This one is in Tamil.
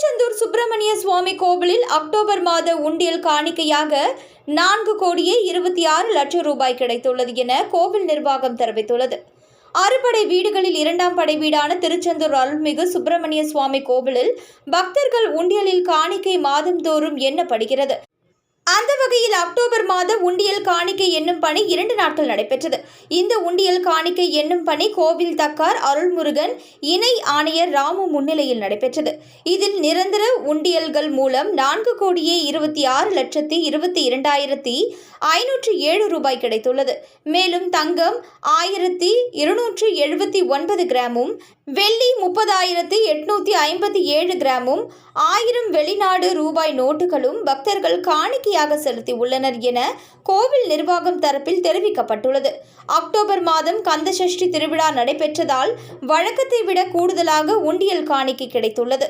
திருச்செந்தூர் சுப்பிரமணிய சுவாமி கோவிலில் அக்டோபர் மாத உண்டியல் காணிக்கையாக 4,26,00,000 ரூபாய் கிடைத்துள்ளது என கோவில் நிர்வாகம் தெரிவித்துள்ளது. அறுபடை வீடுகளில் 2ஆம் படை வீடான திருச்செந்தூர் அருள்மிகு சுப்பிரமணிய சுவாமி கோவிலில் பக்தர்கள் உண்டியலில் காணிக்கை மாதந்தோறும் எண்ணப்படுகிறது. அந்த வகையில் அக்டோபர் மாத உண்டியல் காணிக்கை எண்ணும் பணி 2 நாட்கள் நடைபெற்றது. இந்த உண்டியல் காணிக்கை எண்ணும் பணி கோவில் தக்கார் அருள்முருகன் இணை ஆணையர் ராமு முன்னிலையில் நடைபெற்றது. இதில் நிரந்தர உண்டியல்கள் மூலம் 4,26,22,507 ரூபாய் கிடைத்துள்ளது. மேலும் தங்கம் 1,279 கிராமும், வெள்ளி 30,857 கிராமும், 1000 வெளிநாடு ரூபாய் நோட்டுகளும் பக்தர்கள் காணிக்கையாக செலுத்தி உள்ளனர் என கோவில் நிர்வாகம் தரப்பில் தெரிவிக்கப்பட்டுள்ளது. அக்டோபர் மாதம் கந்தசஷ்டி திருவிழா நடைபெற்றதால் வழக்கத்தை விட கூடுதலாக உண்டியல் காணிக்கை கிடைத்துள்ளது.